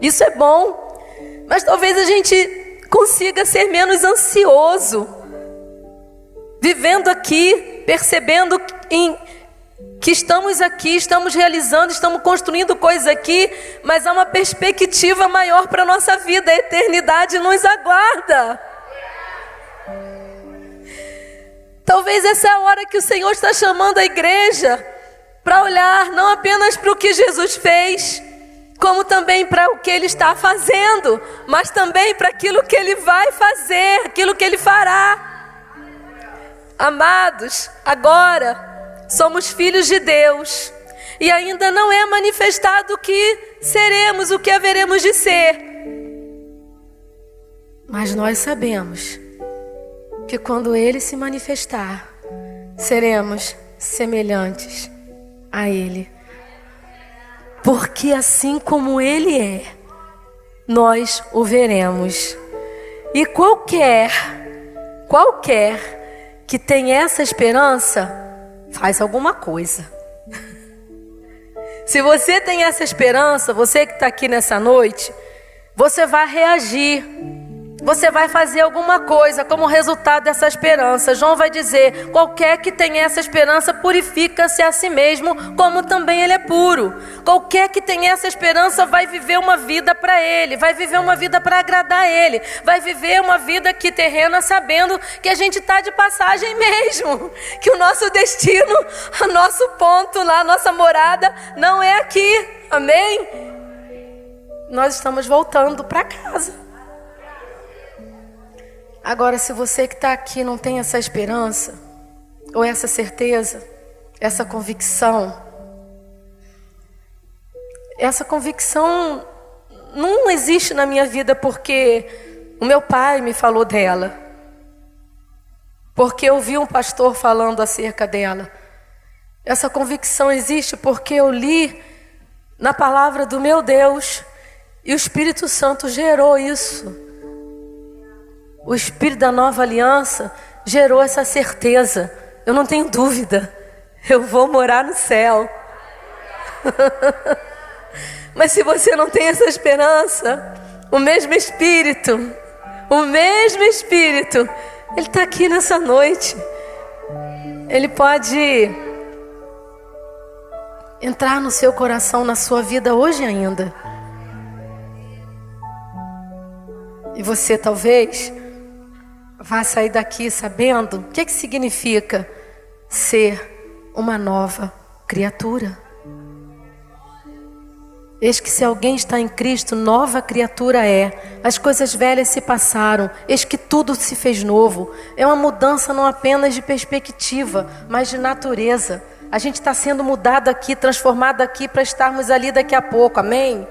isso é bom, mas talvez a gente consiga ser menos ansioso, vivendo aqui, percebendo que estamos aqui, estamos realizando, estamos construindo coisas aqui, mas há uma perspectiva maior para a nossa vida, a eternidade nos aguarda. Talvez essa é a hora que o Senhor está chamando a igreja para olhar não apenas para o que Jesus fez, como também para o que Ele está fazendo, mas também para aquilo que Ele vai fazer, aquilo que Ele fará. Amados, agora somos filhos de Deus e ainda não é manifestado o que seremos, o que haveremos de ser. Mas nós sabemos que quando Ele se manifestar, seremos semelhantes a Ele. Porque assim como Ele é, nós o veremos. E qualquer que tem essa esperança, faz alguma coisa. Se você tem essa esperança, você que está aqui nessa noite, você vai reagir. Você vai fazer alguma coisa como resultado dessa esperança. João vai dizer: qualquer que tenha essa esperança purifica-se a si mesmo, como também ele é puro. Qualquer que tenha essa esperança vai viver uma vida para ele, vai viver uma vida para agradar ele, vai viver uma vida aqui terrena, sabendo que a gente está de passagem mesmo, que o nosso destino, o nosso ponto lá, a nossa morada não é aqui, amém? Nós estamos voltando para casa. Agora, se você que está aqui não tem essa esperança, ou essa certeza, essa convicção não existe na minha vida porque o meu pai me falou dela, porque eu vi um pastor falando acerca dela. Essa convicção existe porque eu li na palavra do meu Deus e o Espírito Santo gerou isso. O Espírito da nova aliança gerou essa certeza. Eu não tenho dúvida. Eu vou morar no céu. Mas se você não tem essa esperança, o mesmo Espírito, Ele está aqui nessa noite. Ele pode entrar no seu coração, na sua vida hoje ainda. E você talvez vá sair daqui sabendo o que significa ser uma nova criatura. Eis que se alguém está em Cristo, nova criatura é. As coisas velhas se passaram, eis que tudo se fez novo. É uma mudança não apenas de perspectiva, mas de natureza. A gente está sendo mudado aqui, transformado aqui para estarmos ali daqui a pouco, amém?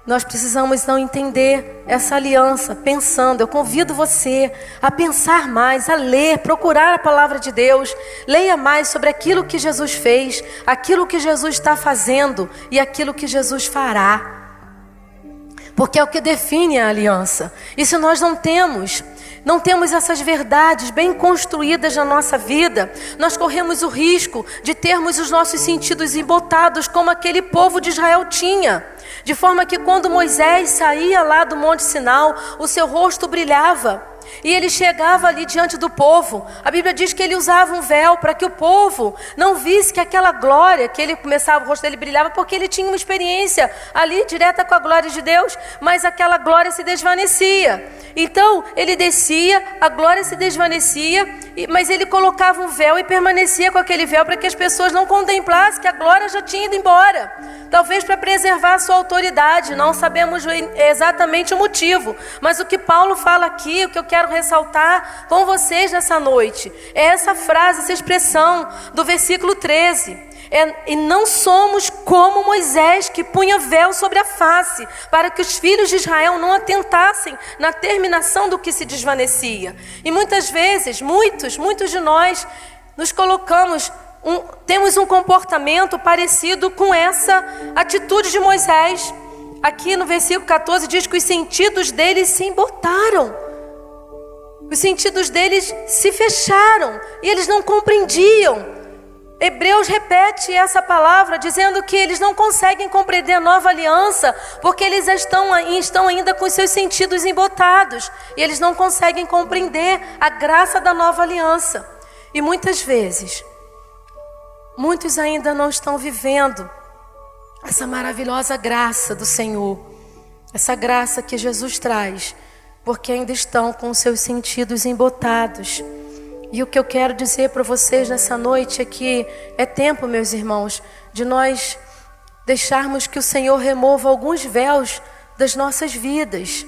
Nós precisamos não entender essa aliança, pensando. Eu convido você a pensar mais, a ler, procurar a palavra de Deus. Leia mais sobre aquilo que Jesus fez, aquilo que Jesus está fazendo e aquilo que Jesus fará. porque é o que define a aliança. E se nós não temos essas verdades bem construídas na nossa vida, nós corremos o risco de termos os nossos sentidos embotados como aquele povo de Israel tinha. De forma que quando Moisés saía lá do Monte Sinai, o seu rosto brilhava. E ele chegava ali diante do povo. A Bíblia diz que ele usava um véu para que o povo não visse que aquela glória, que ele começava, o rosto dele brilhava, porque ele tinha uma experiência ali direta com a glória de Deus, mas aquela glória se desvanecia. Então ele descia, a glória se desvanecia, mas ele colocava um véu e permanecia com aquele véu para que as pessoas não contemplassem que a glória já tinha ido embora. Talvez para preservar a sua autoridade, não sabemos exatamente o motivo. Mas o que Paulo fala aqui, o que eu quero ressaltar com vocês nessa noite, é essa frase, essa expressão do versículo 13. E não somos como Moisés, que punha véu sobre a face, para que os filhos de Israel não atentassem na terminação do que se desvanecia. E muitas vezes, muitos de nós nos colocamos, temos um comportamento parecido com essa atitude de Moisés. Aqui no versículo 14 diz que os sentidos deles se embotaram. Os sentidos deles se fecharam e eles não compreendiam. Hebreus repete essa palavra dizendo que eles não conseguem compreender a nova aliança porque eles estão ainda com seus sentidos embotados e eles não conseguem compreender a graça da nova aliança. E muitas vezes, muitos ainda não estão vivendo essa maravilhosa graça do Senhor, essa graça que Jesus traz, porque ainda estão com seus sentidos embotados. E o que eu quero dizer para vocês nessa noite é que é tempo, meus irmãos, de nós deixarmos que o Senhor remova alguns véus das nossas vidas.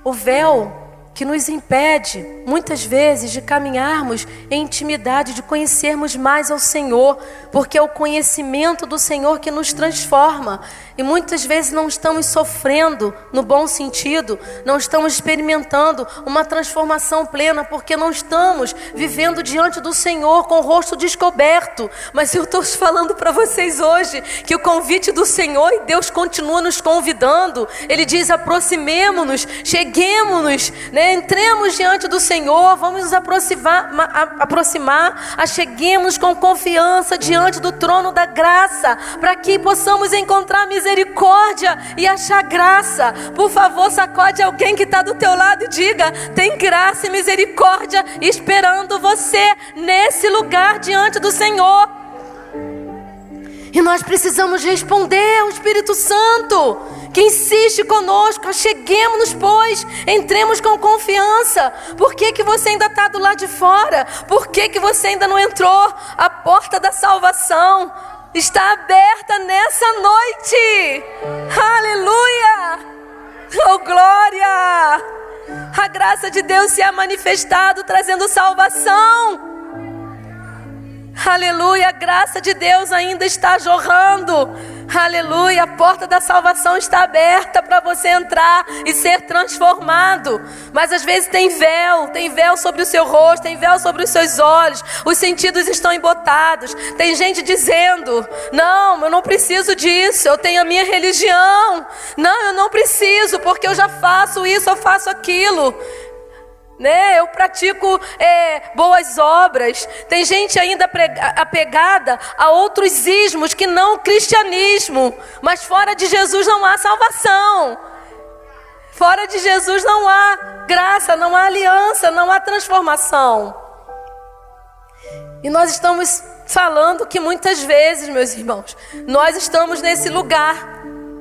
O véu que nos impede, muitas vezes, de caminharmos em intimidade, de conhecermos mais ao Senhor, porque é o conhecimento do Senhor que nos transforma. E muitas vezes não estamos sofrendo no bom sentido, não estamos experimentando uma transformação plena, porque não estamos vivendo diante do Senhor com o rosto descoberto. Mas eu estou falando para vocês hoje que o convite do Senhor, e Deus continua nos convidando, Ele diz: aproximemo-nos, cheguemo-nos, né? Entremos diante do Senhor, vamos nos aproximar, acheguemos com confiança diante do trono da graça, para que possamos encontrar misericórdia e achar graça. Por favor, sacode alguém que está do teu lado e diga: tem graça e misericórdia esperando você nesse lugar diante do Senhor. E nós precisamos responder ao Espírito Santo, que insiste conosco: acheguemos-nos, pois, entremos com confiança. Por que você ainda está do lado de fora? Por que você ainda não entrou? A porta da salvação está aberta nessa noite. Aleluia! Oh, glória! A graça de Deus se é manifestado, trazendo salvação. Aleluia, a graça de Deus ainda está jorrando. Aleluia, a porta da salvação está aberta para você entrar e ser transformado. Mas às vezes tem véu sobre o seu rosto, tem véu sobre os seus olhos, os sentidos estão embotados. Tem gente dizendo: não, eu não preciso disso, eu tenho a minha religião. Não, eu não preciso, porque eu já faço isso, eu faço aquilo, né? Eu pratico boas obras. Tem gente ainda apegada a outros ismos que não o cristianismo. Mas fora de Jesus não há salvação. Fora de Jesus não há graça, não há aliança, não há transformação. E nós estamos falando que muitas vezes, meus irmãos, nós estamos nesse lugar.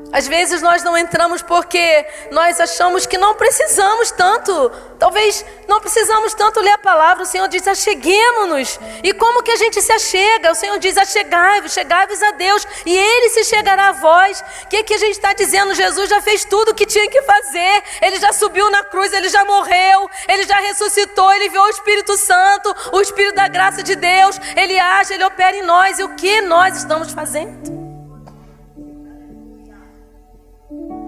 Às vezes nós não entramos porque nós achamos que não precisamos tanto. Talvez não precisamos tanto ler a palavra. O Senhor diz: acheguemo-nos. E como que a gente se achega? O Senhor diz: achegai-vos, chegai-vos a Deus, e Ele se chegará a vós. O que a gente está dizendo? Jesus já fez tudo o que tinha que fazer. Ele já subiu na cruz, Ele já morreu, Ele já ressuscitou, Ele enviou o Espírito Santo, o Espírito da graça de Deus. Ele age, Ele opera em nós. E o que nós estamos fazendo?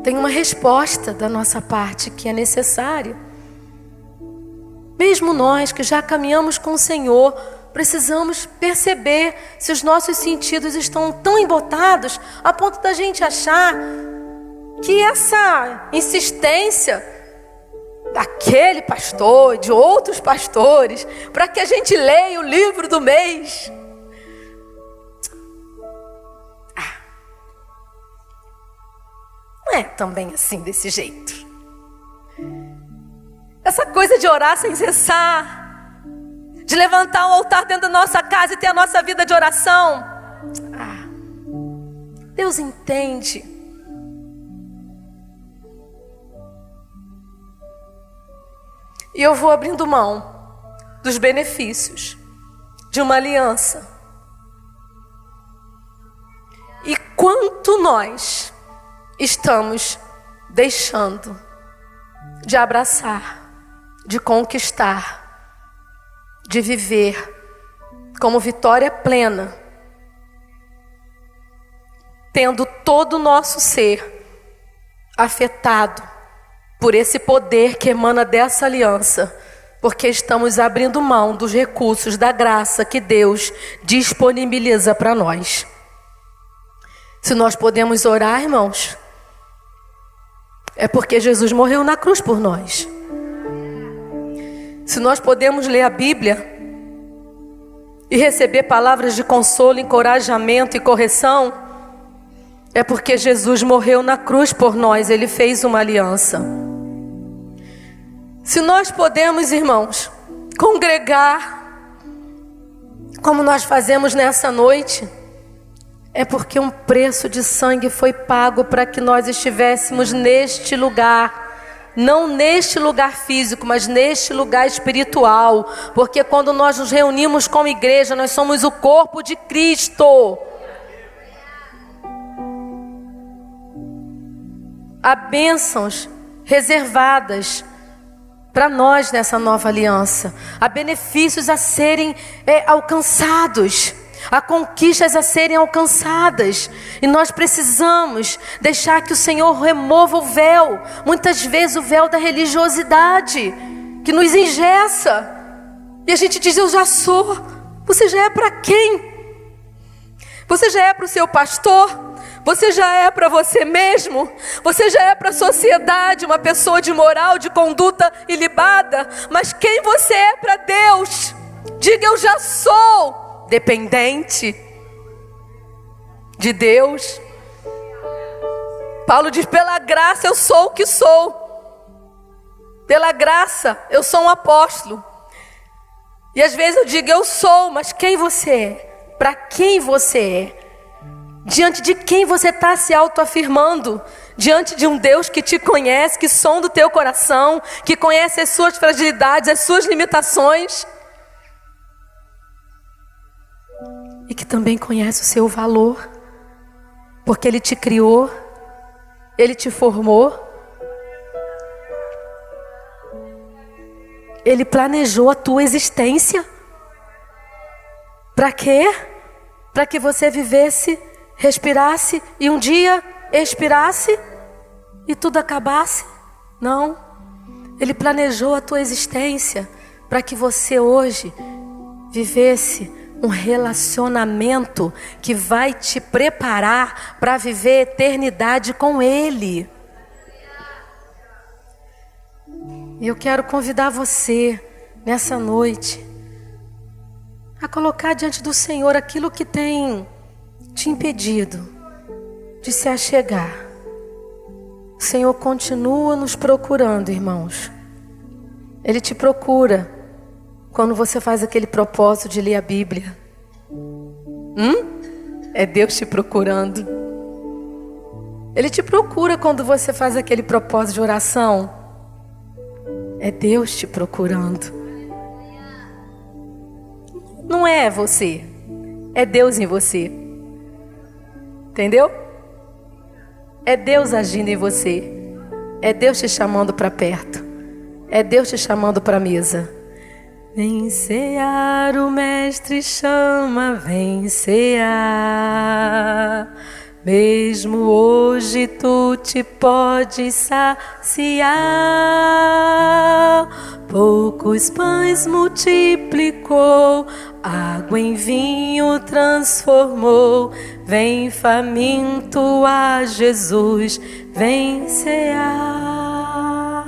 Tem uma resposta da nossa parte que é necessária. Mesmo nós que já caminhamos com o Senhor, precisamos perceber se os nossos sentidos estão tão embotados a ponto da gente achar que essa insistência daquele pastor, de outros pastores, para que a gente leia o livro do mês. Não é também assim, desse jeito. Essa coisa de orar sem cessar, de levantar um altar dentro da nossa casa e ter a nossa vida de oração. Deus entende. E eu vou abrindo mão dos benefícios de uma aliança. E quanto nós estamos deixando de abraçar, de conquistar, de viver como vitória plena, tendo todo o nosso ser afetado por esse poder que emana dessa aliança, porque estamos abrindo mão dos recursos da graça que Deus disponibiliza para nós. Se nós podemos orar, irmãos, é porque Jesus morreu na cruz por nós. Se nós podemos ler a Bíblia e receber palavras de consolo, encorajamento e correção, é porque Jesus morreu na cruz por nós. Ele fez uma aliança. Se nós podemos, irmãos, congregar como nós fazemos nessa noite, é porque um preço de sangue foi pago para que nós estivéssemos neste lugar. Não neste lugar físico, mas neste lugar espiritual. Porque quando nós nos reunimos como igreja, nós somos o corpo de Cristo. Há bênçãos reservadas para nós nessa nova aliança. Há benefícios a serem alcançados. Há conquistas a serem alcançadas. E nós precisamos deixar que o Senhor remova o véu. Muitas vezes o véu da religiosidade, que nos engessa. E a gente diz, eu já sou. Você já é para quem? Você já é para o seu pastor? Você já é para você mesmo? Você já é para a sociedade uma pessoa de moral, de conduta ilibada? Mas quem você é para Deus? Diga, eu já sou dependente de Deus. Paulo diz, pela graça eu sou o que sou. Pela graça eu sou um apóstolo. E às vezes eu digo, eu sou, mas quem você é? Para quem você é? Diante de quem você está se autoafirmando? Diante de um Deus que te conhece, que sonda o teu coração, que conhece as suas fragilidades, as suas limitações. E que também conhece o seu valor. Porque Ele te criou, Ele te formou. Ele planejou a tua existência. Para quê? Para que você vivesse, respirasse e um dia expirasse e tudo acabasse? Não. Ele planejou a tua existência para que você hoje vivesse um relacionamento que vai te preparar para viver a eternidade com Ele. E eu quero convidar você nessa noite a colocar diante do Senhor aquilo que tem te impedido de se achegar. O Senhor continua nos procurando, irmãos. Ele te procura quando você faz aquele propósito de ler a Bíblia. É Deus te procurando. Ele te procura quando você faz aquele propósito de oração. É Deus te procurando. Não é você, é Deus em você. Entendeu? É Deus agindo em você. É Deus te chamando para perto. É Deus te chamando para a mesa. Vem cear, o mestre chama, vem cear. Mesmo hoje tu te podes saciar. poucos pães multiplicou, água em vinho transformou. Vem faminto a Jesus, vem cear.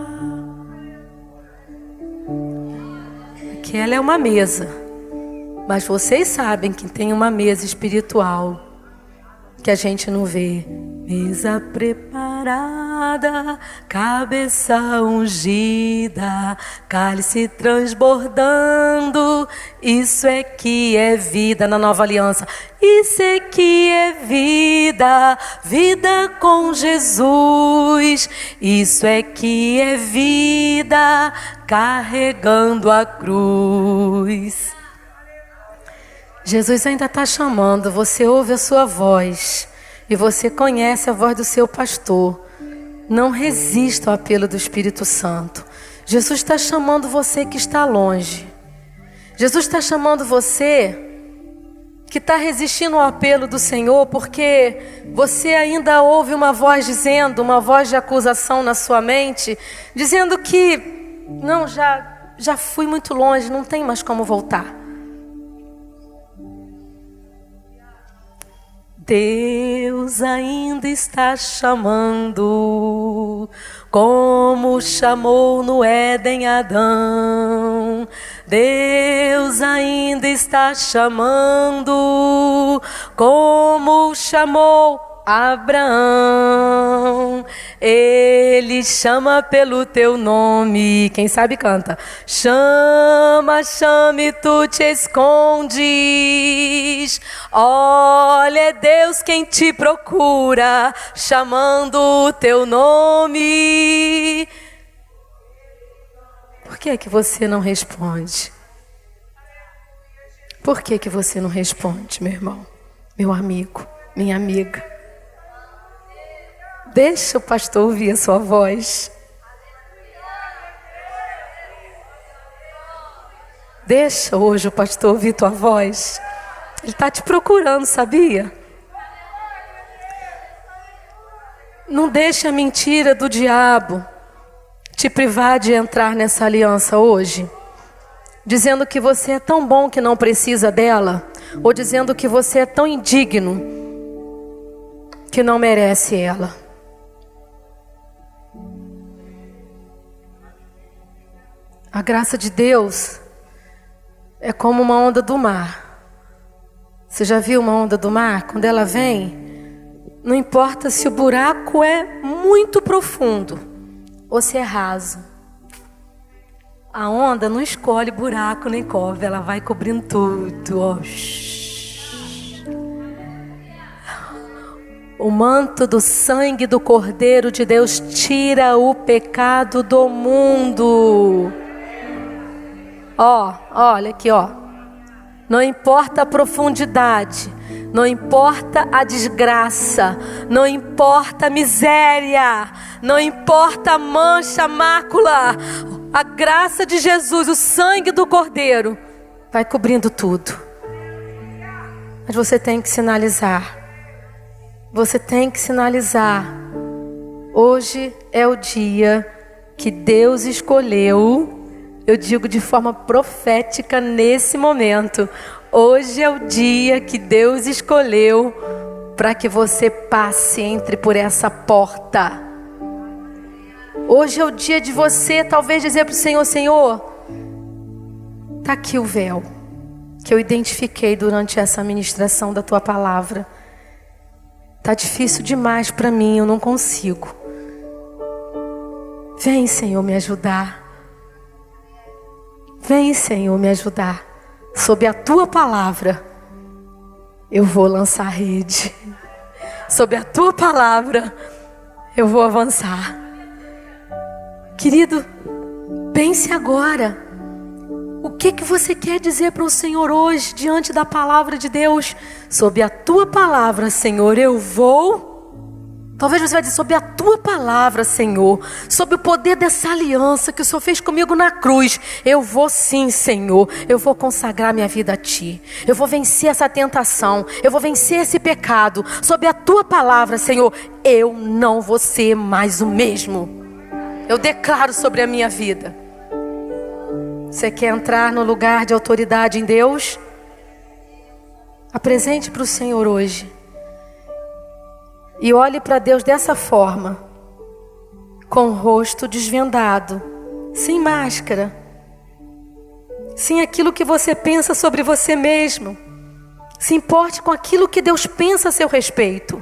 Aquela é uma mesa, mas vocês sabem que tem uma mesa espiritual que a gente não vê. Mesa preparada, cabeça ungida, cálice transbordando. Isso é que é vida na nova aliança. Isso é que é vida, vida com Jesus. Isso é que é vida, carregando a cruz. Jesus ainda está chamando, você ouve a sua voz e você conhece a voz do seu pastor. Não resista ao apelo do Espírito Santo. Jesus está chamando você que está longe. Jesus está chamando você que está resistindo ao apelo do Senhor porque você ainda ouve uma voz dizendo, uma voz de acusação na sua mente, dizendo que não, já fui muito longe, não tem mais como voltar. Deus ainda está chamando, como chamou no Éden Adão. Deus ainda está chamando, como chamou Abraão. Ele chama pelo teu nome. Quem sabe canta. Chama, chama e tu te escondes. Olha, é Deus quem te procura, chamando o teu nome. Por que que você não responde? Por que que você não responde, meu irmão, meu amigo, minha amiga? Deixa o pastor ouvir a sua voz. Deixa hoje o pastor ouvir tua voz. Ele está te procurando, sabia? Não deixe a mentira do diabo te privar de entrar nessa aliança hoje, dizendo que você é tão bom que não precisa dela, ou dizendo que você é tão indigno que não merece ela. A graça de Deus é como uma onda do mar. Você já viu uma onda do mar? Quando ela vem, não importa se o buraco é muito profundo ou se é raso. A onda não escolhe buraco nem cova, ela vai cobrindo tudo. Ó. O manto do sangue do Cordeiro de Deus tira o pecado do mundo. Ó, olha aqui, ó. Não importa a profundidade, não importa a desgraça, não importa a miséria, não importa a mancha, a mácula, a graça de Jesus, o sangue do Cordeiro vai cobrindo tudo. Mas você tem que sinalizar. Você tem que sinalizar. Hoje é o dia que Deus escolheu. Eu digo de forma profética nesse momento. Hoje é o dia que Deus escolheu para que você passe, entre por essa porta. Hoje é o dia de você talvez dizer para o Senhor: Senhor, está aqui o véu que eu identifiquei durante essa ministração da Tua palavra. Está difícil demais para mim, eu não consigo. Vem, Senhor, me ajudar. Vem, Senhor, me ajudar. Sob a Tua palavra, eu vou lançar a rede. Sob a Tua palavra, eu vou avançar. Querido, pense agora. O que você quer dizer para o Senhor hoje, diante da palavra de Deus? Sob a Tua palavra, Senhor, eu vou... Talvez você vai dizer: sob a Tua palavra, Senhor, sob o poder dessa aliança que o Senhor fez comigo na cruz, eu vou sim, Senhor, eu vou consagrar minha vida a Ti, eu vou vencer essa tentação, eu vou vencer esse pecado, sob a Tua palavra, Senhor, eu não vou ser mais o mesmo. Eu declaro sobre a minha vida. Você quer entrar no lugar de autoridade em Deus? Apresente para o Senhor hoje. E olhe para Deus dessa forma, com o rosto desvendado, sem máscara, sem aquilo que você pensa sobre você mesmo. Se importe com aquilo que Deus pensa a seu respeito,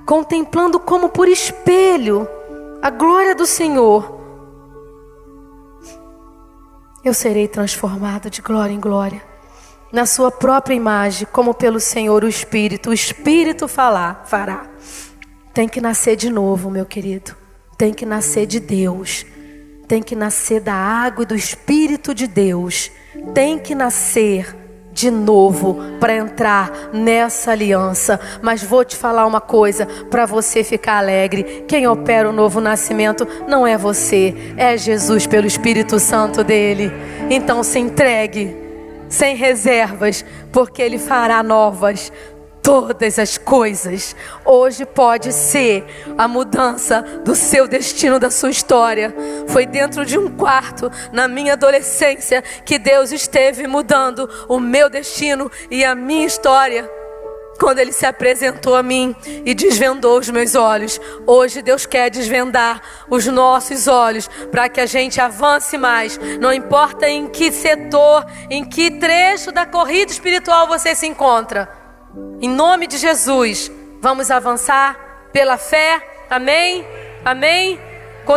contemplando como por espelho a glória do Senhor. Eu serei transformado de glória em glória, na sua própria imagem, como pelo Senhor o Espírito fará. Tem que nascer de novo, meu querido. Tem que nascer de Deus. Tem que nascer da água e do Espírito de Deus. Tem que nascer de novo para entrar nessa aliança. Mas vou te falar uma coisa para você ficar alegre. Quem opera o novo nascimento não é você, é Jesus pelo Espírito Santo dele. Então se entregue sem reservas, porque Ele fará novas todas as coisas. Hoje pode ser a mudança do seu destino, da sua história. Foi dentro de um quarto, na minha adolescência, que Deus esteve mudando o meu destino e a minha história. Quando Ele se apresentou a mim e desvendou os meus olhos. Hoje Deus quer desvendar os nossos olhos para que a gente avance mais. Não importa em que setor, em que trecho da corrida espiritual você se encontra. Em nome de Jesus, vamos avançar pela fé. Amém? Amém? Com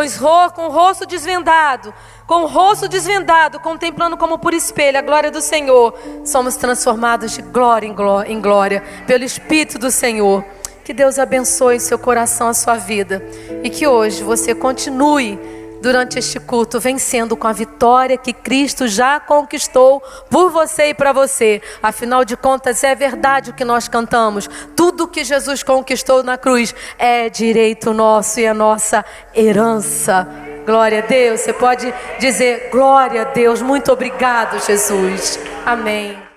o rosto desvendado. Com o rosto desvendado, contemplando como por espelho a glória do Senhor, somos transformados de glória em glória, pelo Espírito do Senhor. Que Deus abençoe seu coração, a sua vida. E que hoje você continue, durante este culto, vencendo com a vitória que Cristo já conquistou por você e para você. Afinal de contas, é verdade o que nós cantamos. Tudo que Jesus conquistou na cruz é direito nosso e é nossa herança. Glória a Deus. Você pode dizer: glória a Deus, muito obrigado, Jesus. Amém.